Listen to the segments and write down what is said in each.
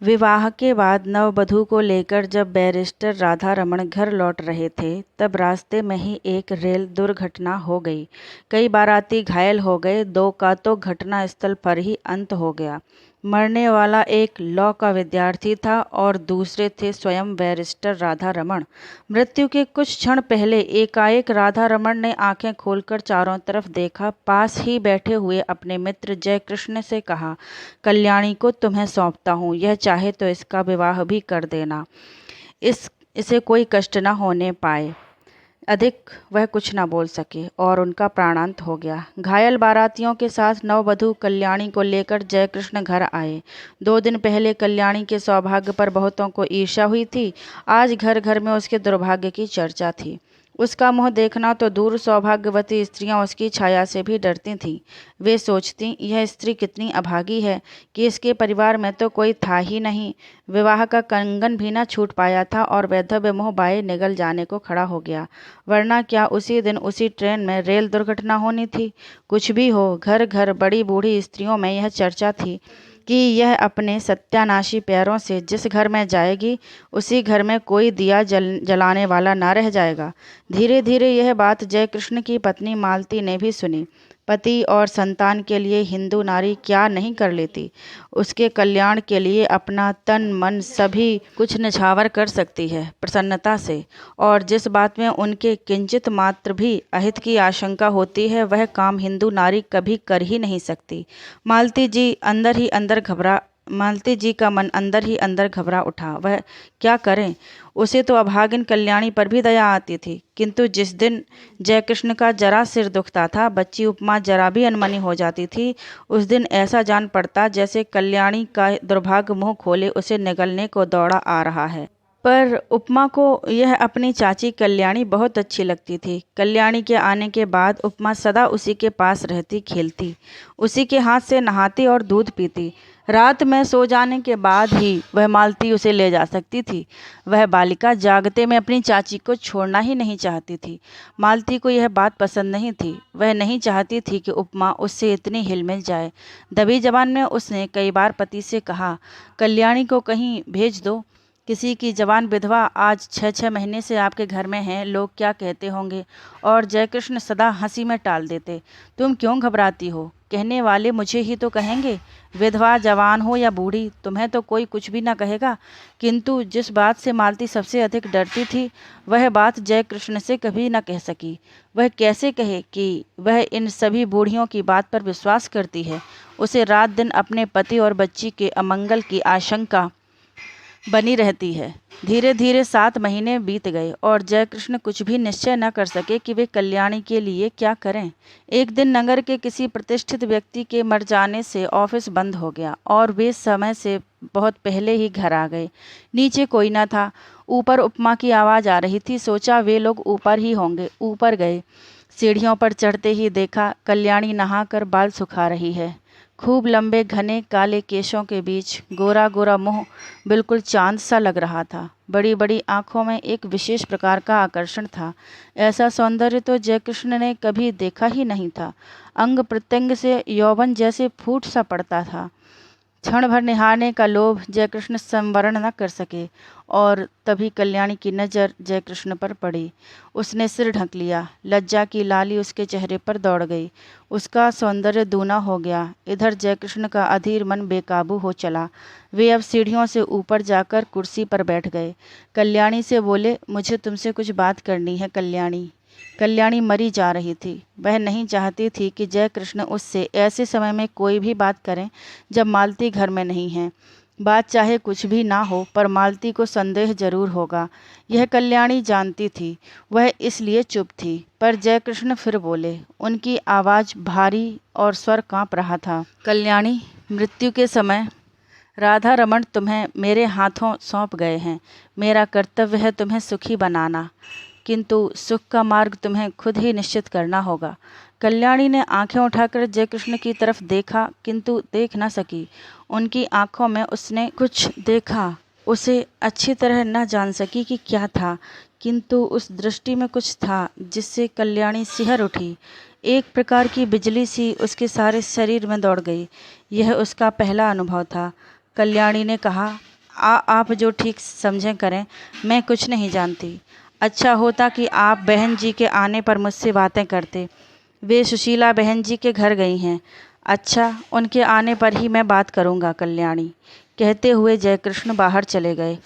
विवाह के बाद नववधू को लेकर जब बैरिस्टर राधा रमण घर लौट रहे थे, तब रास्ते में ही एक रेल दुर्घटना हो गई। कई बाराती घायल हो गए, दो का तो घटनास्थल पर ही अंत हो गया। मरने वाला एक लॉ का विद्यार्थी था और दूसरे थे स्वयं बैरिस्टर राधा रमण। मृत्यु के कुछ क्षण पहले एकाएक राधा रमण ने आंखें खोलकर चारों तरफ देखा। पास ही बैठे हुए अपने मित्र जयकृष्ण से कहा, कल्याणी को तुम्हें सौंपता हूँ, यह चाहे तो इसका विवाह भी कर देना, इसे कोई कष्ट न होने पाए। अधिक वह कुछ न बोल सके और उनका प्राणांत हो गया। घायल बारातियों के साथ नववधू कल्याणी को लेकर जयकृष्ण घर आए। 2 दिन पहले कल्याणी के सौभाग्य पर बहुतों को ईर्ष्या हुई थी। आज घर घर में उसके दुर्भाग्य की चर्चा थी। उसका मुँह देखना तो दूर, सौभाग्यवती स्त्रियां उसकी छाया से भी डरती थीं। वे सोचती, यह स्त्री कितनी अभागी है कि इसके परिवार में तो कोई था ही नहीं। विवाह का कंगन भी न छूट पाया था और वैधव्य मुँह बाए निगल जाने को खड़ा हो गया। वरना क्या उसी दिन उसी ट्रेन में रेल दुर्घटना होनी थी? कुछ भी हो, घर घर बड़ी बूढ़ी स्त्रियों में यह चर्चा थी कि यह अपने सत्यानाशी पैरों से जिस घर में जाएगी, उसी घर में कोई दिया जलाने वाला ना रह जाएगा। धीरे धीरे यह बात जयकृष्ण की पत्नी मालती ने भी सुनी। पति और संतान के लिए हिंदू नारी क्या नहीं कर लेती। उसके कल्याण के लिए अपना तन मन सभी कुछ न्यौछावर कर सकती है प्रसन्नता से। और जिस बात में उनके किंचित मात्र भी अहित की आशंका होती है, वह काम हिंदू नारी कभी कर ही नहीं सकती। मालती जी का मन अंदर ही अंदर घबरा उठा। वह क्या करें? उसे तो अभागिन कल्याणी पर भी दया आती थी, किंतु जिस दिन जयकृष्ण का जरा सिर दुखता था, बच्ची उपमा जरा भी अनमनी हो जाती थी, उस दिन ऐसा जान पड़ता जैसे कल्याणी का दुर्भाग्य मुंह खोले उसे निगलने को दौड़ा आ रहा है। पर उपमा को यह अपनी चाची कल्याणी बहुत अच्छी लगती थी। कल्याणी के आने के बाद उपमा सदा उसी के पास रहती, खेलती, उसी के हाथ से नहाती और दूध पीती। रात में सो जाने के बाद ही वह मालती उसे ले जा सकती थी। वह बालिका जागते में अपनी चाची को छोड़ना ही नहीं चाहती थी। मालती को यह बात पसंद नहीं थी। वह नहीं चाहती थी कि उपमा उससे इतनी हिलमिल जाए। दबी जबान में उसने कई बार पति से कहा, कल्याणी को कहीं भेज दो। किसी की जवान विधवा आज 6-6 महीने से आपके घर में है, लोग क्या कहते होंगे। और जयकृष्ण सदा हंसी में टाल देते, तुम क्यों घबराती हो? कहने वाले मुझे ही तो कहेंगे। विधवा जवान हो या बूढ़ी, तुम्हें तो कोई कुछ भी ना कहेगा। किंतु जिस बात से मालती सबसे अधिक डरती थी, वह बात जयकृष्ण से कभी न कह सकी। वह कैसे कहे कि वह इन सभी बूढ़ियों की बात पर विश्वास करती है। उसे रात दिन अपने पति और बच्ची के अमंगल की आशंका बनी रहती है। धीरे धीरे 7 महीने बीत गए और जयकृष्ण कुछ भी निश्चय न कर सके कि वे कल्याणी के लिए क्या करें। एक दिन नगर के किसी प्रतिष्ठित व्यक्ति के मर जाने से ऑफिस बंद हो गया और वे समय से बहुत पहले ही घर आ गए। नीचे कोई न था। ऊपर उपमा की आवाज़ आ रही थी। सोचा वे लोग ऊपर ही होंगे। ऊपर गए। सीढ़ियों पर चढ़ते ही देखा कल्याणी नहाकर बाल सुखा रही है। खूब लंबे घने काले केशों के बीच गोरा गोरा मुंह बिल्कुल चांद सा लग रहा था। बड़ी बड़ी आंखों में एक विशेष प्रकार का आकर्षण था। ऐसा सौंदर्य तो जयकृष्ण ने कभी देखा ही नहीं था। अंग प्रत्यंग से यौवन जैसे फूट सा पड़ता था। क्षण भर निहारने का लोभ जयकृष्ण संवरण न कर सके और तभी कल्याणी की नज़र जयकृष्ण पर पड़ी। उसने सिर ढक लिया। लज्जा की लाली उसके चेहरे पर दौड़ गई। उसका सौंदर्य दूना हो गया। इधर जयकृष्ण का अधीर मन बेकाबू हो चला। वे अब सीढ़ियों से ऊपर जाकर कुर्सी पर बैठ गए। कल्याणी से बोले, मुझे तुमसे कुछ बात करनी है कल्याणी। कल्याणी मरी जा रही थी। वह नहीं चाहती थी कि जयकृष्ण उससे ऐसे समय में कोई भी बात करें जब मालती घर में नहीं है। बात चाहे कुछ भी ना हो, पर मालती को संदेह जरूर होगा। यह कल्याणी जानती थी। वह इसलिए चुप थी। पर जयकृष्ण फिर बोले। उनकी आवाज़ भारी और स्वर कांप रहा था। कल्याणी, मृत्यु के समय राधा रमण तुम्हें मेरे हाथों सौंप गए हैं। मेरा कर्तव्य है तुम्हें सुखी बनाना, किंतु सुख का मार्ग तुम्हें खुद ही निश्चित करना होगा। कल्याणी ने आंखें उठाकर जयकृष्ण की तरफ देखा, किंतु देख न सकी। उनकी आंखों में उसने कुछ देखा। उसे अच्छी तरह न जान सकी कि क्या था, किंतु उस दृष्टि में कुछ था जिससे कल्याणी सिहर उठी। एक प्रकार की बिजली सी उसके सारे शरीर में दौड़ गई। यह उसका पहला अनुभव था। कल्याणी ने कहा, आप जो ठीक समझें करें, मैं कुछ नहीं जानती। अच्छा होता कि आप बहन जी के आने पर मुझसे बातें करते। वे सुशीला बहन जी के घर गई हैं। अच्छा, उनके आने पर ही मैं बात करूँगा कल्याणी, कहते हुए जयकृष्ण बाहर चले गए।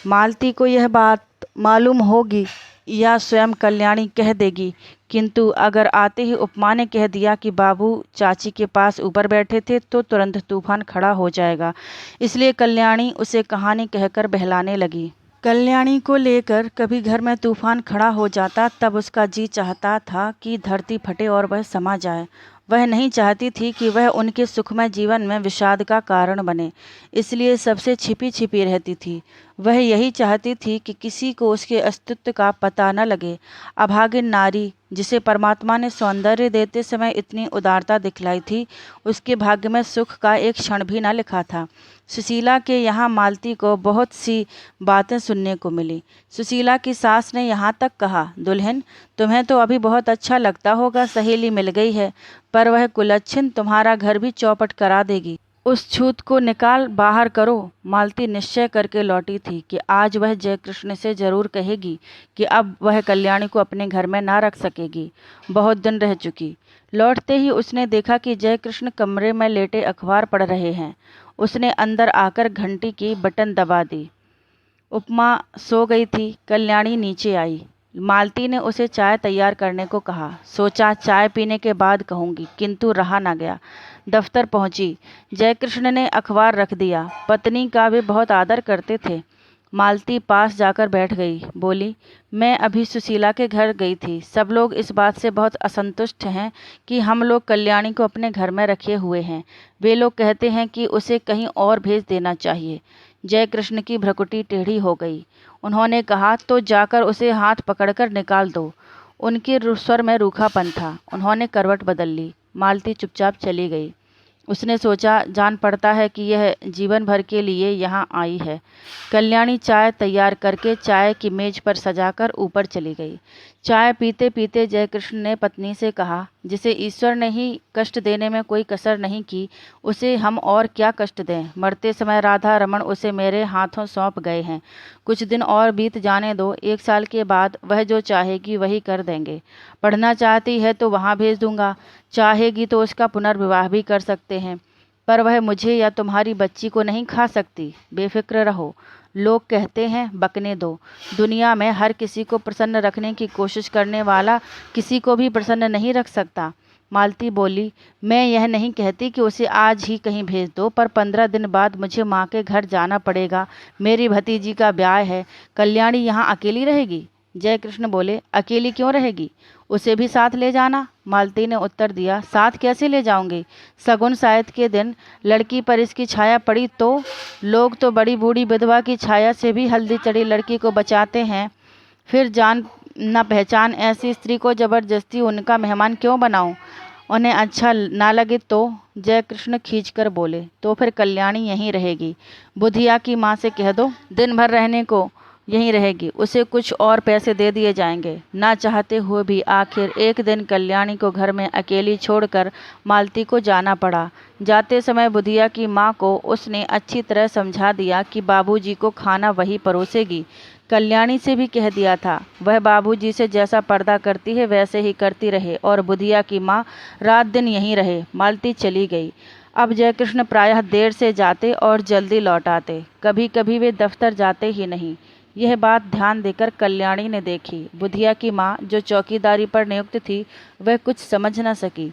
मालती को यह बात मालूम होगी या स्वयं कल्याणी कह देगी, किंतु अगर आते ही उपमा ने कह दिया कि बाबू चाची के पास ऊपर बैठे थे तो तुरंत तूफान खड़ा हो जाएगा। इसलिए कल्याणी उसे कहानी कहकर बहलाने लगी। कल्याणी को लेकर कभी घर में तूफान खड़ा हो जाता तब उसका जी चाहता था कि धरती फटे और वह समा जाए। वह नहीं चाहती थी कि वह उनके सुखमय जीवन में विषाद का कारण बने, इसलिए सबसे छिपी छिपी रहती थी। वह यही चाहती थी कि किसी को उसके अस्तित्व का पता न लगे। अभागिन नारी, जिसे परमात्मा ने सौंदर्य देते समय इतनी उदारता दिखलाई थी, उसके भाग्य में सुख का एक क्षण भी न लिखा था। सुशीला के यहाँ मालती को बहुत सी बातें सुनने को मिली। सुशीला की सास ने यहाँ तक कहा, दुल्हन, तुम्हें तो अभी बहुत अच्छा लगता होगा, सहेली मिल गई है, पर वह कुलच्छिन तुम्हारा घर भी चौपट करा देगी। उस छूत को निकाल बाहर करो। मालती निश्चय करके लौटी थी कि आज वह जयकृष्ण से जरूर कहेगी कि अब वह कल्याणी को अपने घर में ना रख सकेगी। बहुत दिन रह चुकी। लौटते ही उसने देखा कि जयकृष्ण कमरे में लेटे अखबार पढ़ रहे हैं। उसने अंदर आकर घंटी की बटन दबा दी। उपमा सो गई थी। कल्याणी नीचे आई। मालती ने उसे चाय तैयार करने को कहा। सोचा चाय पीने के बाद कहूँगी, किंतु रहा ना गया। दफ्तर पहुंची। जयकृष्ण ने अखबार रख दिया। पत्नी का वे बहुत आदर करते थे। मालती पास जाकर बैठ गई। बोली, मैं अभी सुशीला के घर गई थी। सब लोग इस बात से बहुत असंतुष्ट हैं कि हम लोग कल्याणी को अपने घर में रखे हुए हैं। वे लोग कहते हैं कि उसे कहीं और भेज देना चाहिए। जयकृष्ण की भ्रुकुटी टेढ़ी हो गई। उन्होंने कहा, तो जाकर उसे हाथ पकड़कर निकाल दो। उनके स्वर में रूखापन था। उन्होंने करवट बदल ली। मालती चुपचाप चली गई। उसने सोचा, जान पड़ता है कि यह जीवन भर के लिए यहाँ आई है। कल्याणी चाय तैयार करके चाय की मेज पर सजाकर ऊपर चली गई। चाय पीते पीते जयकृष्ण ने पत्नी से कहा, जिसे ईश्वर ने ही कष्ट देने में कोई कसर नहीं की, उसे हम और क्या कष्ट दें। मरते समय राधा रमन उसे मेरे हाथों सौंप गए हैं। कुछ दिन और बीत जाने दो। 1 साल के बाद वह जो चाहेगी वही कर देंगे। पढ़ना चाहती है तो वहाँ भेज दूंगा। चाहेगी तो उसका पुनर्विवाह भी कर सकते हैं, पर वह मुझे या तुम्हारी बच्ची को नहीं खा सकती। बेफिक्र रहो। लोग कहते हैं, बकने दो। दुनिया में हर किसी को प्रसन्न रखने की कोशिश करने वाला किसी को भी प्रसन्न नहीं रख सकता। मालती बोली, मैं यह नहीं कहती कि उसे आज ही कहीं भेज दो, पर 15 दिन बाद मुझे माँ के घर जाना पड़ेगा। मेरी भतीजी का ब्याह है। कल्याणी यहाँ अकेली रहेगी। जयकृष्ण बोले, अकेली क्यों रहेगी? उसे भी साथ ले जाना। मालती ने उत्तर दिया, साथ कैसे ले जाऊंगी? सगुन सायत के दिन लड़की पर इसकी छाया पड़ी तो? लोग तो बड़ी बूढ़ी विधवा की छाया से भी हल्दी चढ़ी लड़की को बचाते हैं। फिर जान न पहचान ऐसी स्त्री को जबरदस्ती उनका मेहमान क्यों बनाऊं? उन्हें अच्छा ना लगे तो? जयकृष्ण खींचकर बोले, तो फिर कल्याणी यहीं रहेगी। बुधिया की माँ से कह दो दिन भर रहने को यहीं रहेगी। उसे कुछ और पैसे दे दिए जाएंगे। ना चाहते हुए भी आखिर एक दिन कल्याणी को घर में अकेली छोड़कर मालती को जाना पड़ा। जाते समय बुधिया की माँ को उसने अच्छी तरह समझा दिया कि बाबूजी को खाना वही परोसेगी। कल्याणी से भी कह दिया था, वह बाबूजी से जैसा पर्दा करती है वैसे ही करती रहे और बुधिया की माँ रात दिन यहीं रहे। मालती चली गई। अब जयकृष्ण प्रायः देर से जाते और जल्दी लौट आते। कभी कभी वे दफ्तर जाते ही नहीं। यह बात ध्यान देकर कल्याणी ने देखी। बुधिया की माँ, जो चौकीदारी पर नियुक्त थी, वह कुछ समझ न सकी।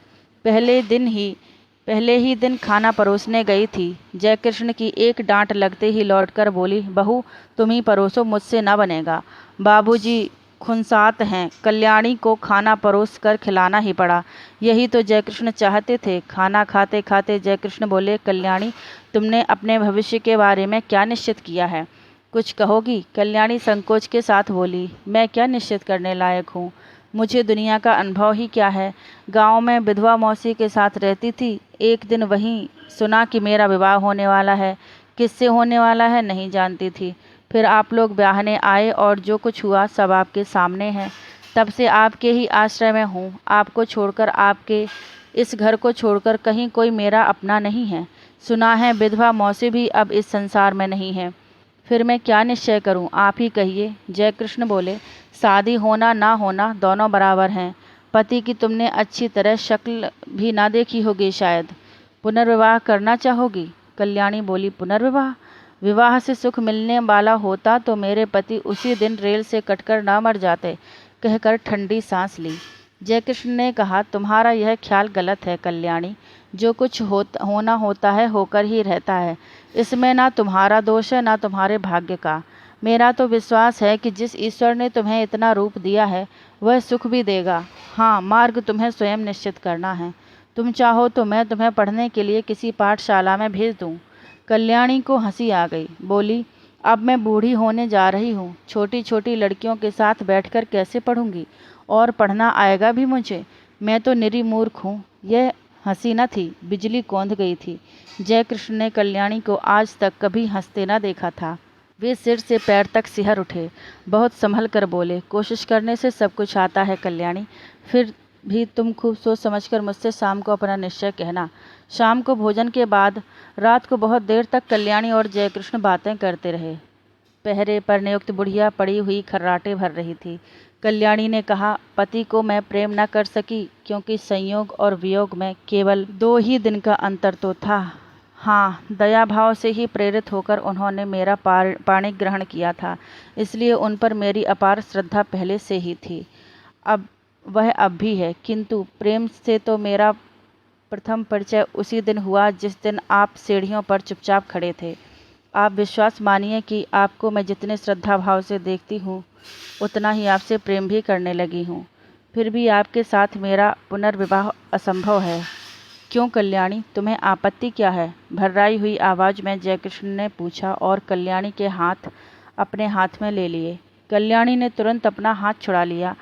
पहले ही दिन खाना परोसने गई थी। जयकृष्ण की एक डांट लगते ही लौटकर बोली, बहू तुम ही परोसो, मुझसे न बनेगा। बाबूजी खुनसात हैं। कल्याणी को खाना परोस कर खिलाना ही पड़ा। यही तो जयकृष्ण चाहते थे। खाना खाते खाते जयकृष्ण बोले, कल्याणी तुमने अपने भविष्य के बारे में क्या निश्चित किया है? कुछ कहोगी? कल्याणी संकोच के साथ बोली, मैं क्या निश्चित करने लायक हूँ? मुझे दुनिया का अनुभव ही क्या है। गांव में विधवा मौसी के साथ रहती थी। एक दिन वहीं सुना कि मेरा विवाह होने वाला है। किससे होने वाला है नहीं जानती थी। फिर आप लोग ब्याहने आए और जो कुछ हुआ सब आपके सामने है। तब से आपके ही आश्रय में हूँ। आपको छोड़कर, आपके इस घर को छोड़कर कहीं कोई मेरा अपना नहीं है। सुना है विधवा मौसी भी अब इस संसार में नहीं है। फिर मैं क्या निश्चय करूं, आप ही कहिए। जय कृष्ण बोले, शादी होना ना होना दोनों बराबर हैं। पति की तुमने अच्छी तरह शक्ल भी ना देखी होगी शायद। पुनर्विवाह करना चाहोगी? कल्याणी बोली, पुनर्विवाह? विवाह से सुख मिलने वाला होता तो मेरे पति उसी दिन रेल से कटकर ना मर जाते, कहकर ठंडी सांस ली। जयकृष्ण ने कहा, तुम्हारा यह ख्याल गलत है कल्याणी। जो कुछ होना होता है होकर ही रहता है। इसमें ना तुम्हारा दोष है ना तुम्हारे भाग्य का। मेरा तो विश्वास है कि जिस ईश्वर ने तुम्हें इतना रूप दिया है वह सुख भी देगा। हाँ, मार्ग तुम्हें स्वयं निश्चित करना है। तुम चाहो तो मैं तुम्हें पढ़ने के लिए किसी पाठशाला में भेज दूँ। कल्याणी को हंसी आ गई। बोली, अब मैं बूढ़ी होने जा रही हूँ, छोटी छोटी लड़कियों के साथ बैठकर कैसे पढ़ूंगी, और पढ़ना आएगा भी मुझे? मैं तो निरी मूर्ख हूँ। यह हंसी न थी, बिजली कौंध गई थी। जयकृष्ण ने कल्याणी को आज तक कभी हंसते न देखा था। वे सिर से पैर तक सिहर उठे। बहुत संभल कर बोले, कोशिश करने से सब कुछ आता है कल्याणी। फिर भी तुम खूब सोच समझकर मुझसे शाम को अपना निश्चय कहना। शाम को भोजन के बाद रात को बहुत देर तक कल्याणी और जयकृष्ण बातें करते रहे। पहरे पर नियुक्त बुढ़िया पड़ी हुई खर्राटे भर रही थी। कल्याणी ने कहा, पति को मैं प्रेम न कर सकी क्योंकि संयोग और वियोग में केवल 2 ही दिन का अंतर तो था। हाँ, दया भाव से ही प्रेरित होकर उन्होंने मेरा पाणी ग्रहण किया था, इसलिए उन पर मेरी अपार श्रद्धा पहले से ही थी। अब भी है, किंतु प्रेम से तो मेरा प्रथम परिचय उसी दिन हुआ जिस दिन आप सीढ़ियों पर चुपचाप खड़े थे। आप विश्वास मानिए कि आपको मैं जितने श्रद्धा भाव से देखती हूँ उतना ही आपसे प्रेम भी करने लगी हूँ। फिर भी आपके साथ मेरा पुनर्विवाह असंभव है। क्यों कल्याणी, तुम्हें आपत्ति क्या है? भर्राई हुई आवाज़ में जयकृष्ण ने पूछा और कल्याणी के हाथ अपने हाथ में ले लिए। कल्याणी ने तुरंत अपना हाथ छुड़ा लिया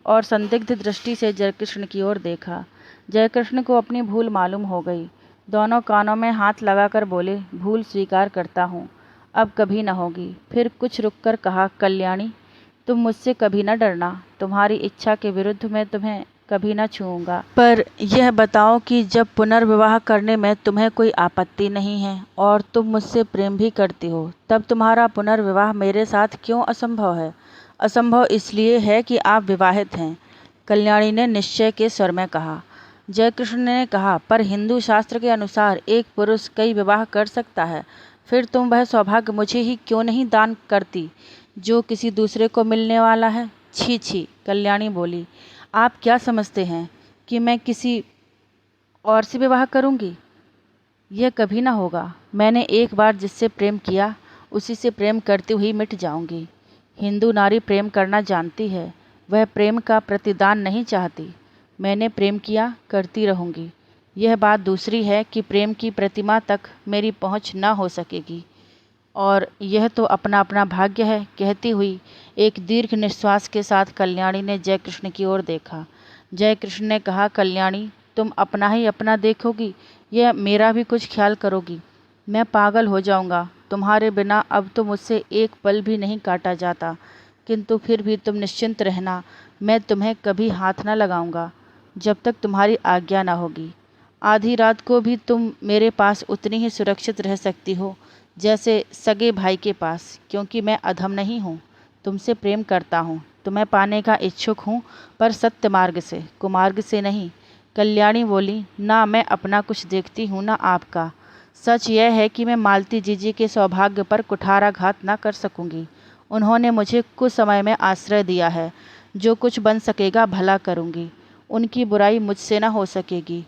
और संदिग्ध दृष्टि से जयकृष्ण की ओर देखा। जयकृष्ण को अपनी भूल मालूम हो गई। दोनों कानों में हाथ लगाकर बोले, भूल स्वीकार करता हूँ, अब कभी न होगी। फिर कुछ रुककर कहा, कल्याणी, तुम मुझसे कभी न डरना। तुम्हारी इच्छा के विरुद्ध मैं तुम्हें कभी न छूऊंगा। पर यह बताओ कि जब पुनर्विवाह करने में तुम्हें कोई आपत्ति नहीं है और तुम मुझसे प्रेम भी करती हो, तब तुम्हारा पुनर्विवाह मेरे साथ क्यों असंभव है? असंभव इसलिए है कि आप विवाहित हैं, कल्याणी ने निश्चय के स्वर में कहा। जयकृष्ण ने कहा, पर हिंदू शास्त्र के अनुसार एक पुरुष कई विवाह कर सकता है। फिर तुम वह सौभाग्य मुझे ही क्यों नहीं दान करती जो किसी दूसरे को मिलने वाला है? छी छी, कल्याणी बोली, आप क्या समझते हैं कि मैं किसी और से विवाह करूंगी? यह कभी ना होगा। मैंने एक बार जिससे प्रेम किया उसी से प्रेम करती हुई मिट जाऊंगी। हिंदू नारी प्रेम करना जानती है, वह प्रेम का प्रतिदान नहीं चाहती। मैंने प्रेम किया, करती रहूंगी। यह बात दूसरी है कि प्रेम की प्रतिमा तक मेरी पहुंच न हो सकेगी, और यह तो अपना अपना भाग्य है। कहती हुई एक दीर्घ निश्वास के साथ कल्याणी ने जयकृष्ण की ओर देखा। जयकृष्ण ने कहा, कल्याणी, तुम अपना ही अपना देखोगी या मेरा भी कुछ ख्याल करोगी? मैं पागल हो जाऊंगा। तुम्हारे बिना अब तो मुझसे एक पल भी नहीं काटा जाता, किंतु फिर भी तुम निश्चिंत रहना, मैं तुम्हें कभी हाथ न लगाऊंगा जब तक तुम्हारी आज्ञा न होगी। आधी रात को भी तुम मेरे पास उतनी ही सुरक्षित रह सकती हो जैसे सगे भाई के पास, क्योंकि मैं अधम नहीं हूँ, तुमसे प्रेम करता हूँ, तुम्हें पाने का इच्छुक हूँ, पर सत्य मार्ग से, कुमार्ग से नहीं। कल्याणी बोली, ना मैं अपना कुछ देखती हूँ ना आपका। सच यह है कि मैं मालती जीजी के सौभाग्य पर कुठाराघात न कर सकूँगी। उन्होंने मुझे कुछ समय में आश्रय दिया है। जो कुछ बन सकेगा भला करूँगी। उनकी बुराई मुझसे न हो सकेगी।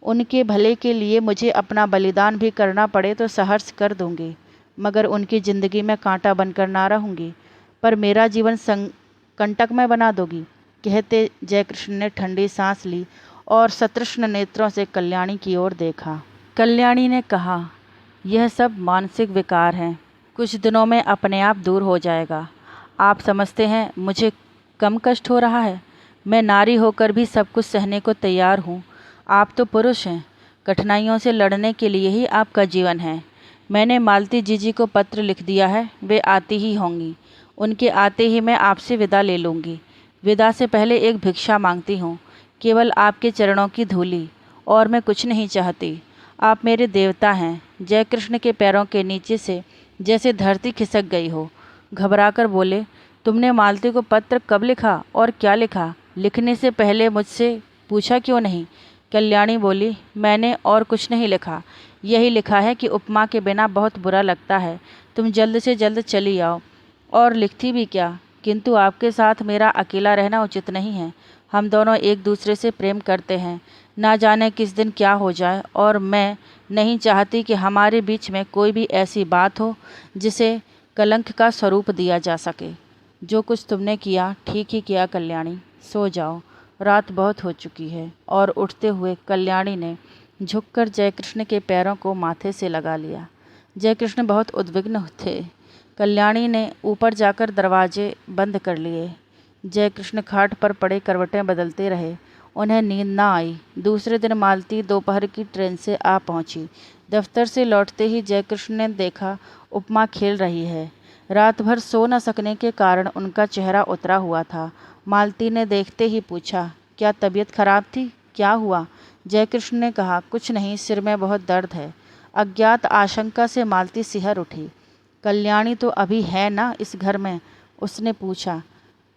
उनके भले के लिए मुझे अपना बलिदान भी करना पड़े तो सहर्ष कर दूंगी, मगर उनकी ज़िंदगी में कांटा बनकर ना रहूँगी। पर मेरा जीवन कंटक में बना दोगी, कहते जयकृष्ण ने ठंडी सांस ली और सतृष्ण नेत्रों से कल्याणी की ओर देखा। कल्याणी ने कहा, यह सब मानसिक विकार हैं, कुछ दिनों में अपने आप दूर हो जाएगा। आप समझते हैं मुझे कम कष्ट हो रहा है? मैं नारी होकर भी सब कुछ सहने को तैयार हूँ। आप तो पुरुष हैं, कठिनाइयों से लड़ने के लिए ही आपका जीवन है। मैंने मालती जीजी को पत्र लिख दिया है, वे आती ही होंगी। उनके आते ही मैं आपसे विदा ले लूँगी। विदा से पहले एक भिक्षा मांगती हूँ, केवल आपके चरणों की धूली, और मैं कुछ नहीं चाहती। आप मेरे देवता हैं। जयकृष्ण के पैरों के नीचे से जैसे धरती खिसक गई हो। घबराकर बोले, तुमने मालती को पत्र कब लिखा और क्या लिखा? लिखने से पहले मुझसे पूछा क्यों नहीं? कल्याणी बोली, मैंने और कुछ नहीं लिखा, यही लिखा है कि उपमा के बिना बहुत बुरा लगता है, तुम जल्द से जल्द चली आओ। और लिखती भी क्या, किंतु आपके साथ मेरा अकेला रहना उचित नहीं है। हम दोनों एक दूसरे से प्रेम करते हैं, ना जाने किस दिन क्या हो जाए, और मैं नहीं चाहती कि हमारे बीच में कोई भी ऐसी बात हो जिसे कलंक का स्वरूप दिया जा सके। जो कुछ तुमने किया ठीक ही किया कल्याणी, सो जाओ, रात बहुत हो चुकी है। और उठते हुए कल्याणी ने झुककर जयकृष्ण के पैरों को माथे से लगा लिया। जयकृष्ण बहुत उद्विग्न थे। कल्याणी ने ऊपर जाकर दरवाजे बंद कर लिए। जयकृष्ण खाट पर पड़े करवटें बदलते रहे। उन्हें नींद ना आई। दूसरे दिन मालती दोपहर की ट्रेन से आ पहुंची। दफ्तर से लौटते ही जयकृष्ण ने देखा उपमा खेल रही है। रात भर सो न सकने के कारण उनका चेहरा उतरा हुआ था। मालती ने देखते ही पूछा, क्या तबीयत खराब थी, क्या हुआ? जयकृष्ण ने कहा, कुछ नहीं, सिर में बहुत दर्द है। अज्ञात आशंका से मालती सिहर उठी। कल्याणी तो अभी है ना इस घर में? उसने पूछा।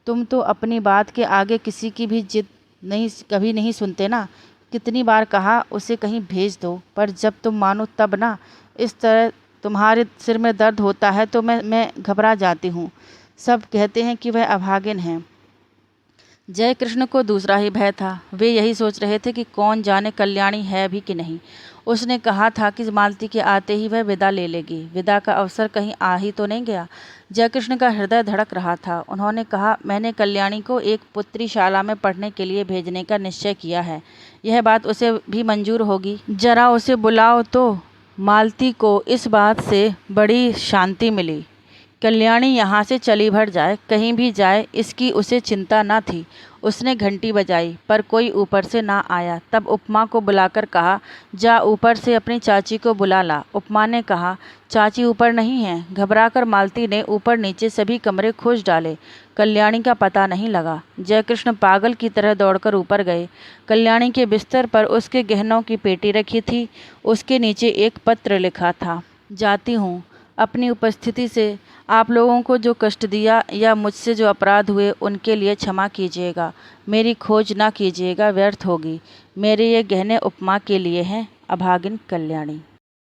तुम तो अपनी बात के आगे किसी की भी जिद कभी नहीं सुनते ना। कितनी बार कहा उसे कहीं भेज दो, पर जब तुम मानो तब ना। इस तरह तुम्हारे सिर में दर्द होता है तो मैं घबरा जाती हूँ। सब कहते हैं कि वह अभागिन है। जयकृष्ण को दूसरा ही भय था। वे यही सोच रहे थे कि कौन जाने कल्याणी है भी कि नहीं। उसने कहा था कि मालती के आते ही वह विदा ले लेगी। विदा का अवसर कहीं आ ही तो नहीं गया। जयकृष्ण का हृदय धड़क रहा था। उन्होंने कहा, मैंने कल्याणी को एक पुत्री शाला में पढ़ने के लिए भेजने का निश्चय किया है। यह बात उसे भी मंजूर होगी। जरा उसे बुलाओ तो। मालती को इस बात से बड़ी शांति मिली। कल्याणी यहाँ से चली भर जाए, कहीं भी जाए, इसकी उसे चिंता न थी। उसने घंटी बजाई, पर कोई ऊपर से ना आया। तब उपमा को बुलाकर कहा, जा ऊपर से अपनी चाची को बुला ला। उपमा ने कहा, चाची ऊपर नहीं है। घबराकर मालती ने ऊपर नीचे सभी कमरे खोज डाले। कल्याणी का पता नहीं लगा। जयकृष्ण पागल की तरह दौड़कर ऊपर गए। कल्याणी के बिस्तर पर उसके गहनों की पेटी रखी थी। उसके नीचे एक पत्र लिखा था, जाती हूँ। अपनी उपस्थिति से आप लोगों को जो कष्ट दिया या मुझसे जो अपराध हुए उनके लिए क्षमा कीजिएगा। मेरी खोज ना कीजिएगा, व्यर्थ होगी। मेरे ये गहने उपमा के लिए हैं। अभागिन कल्याणी।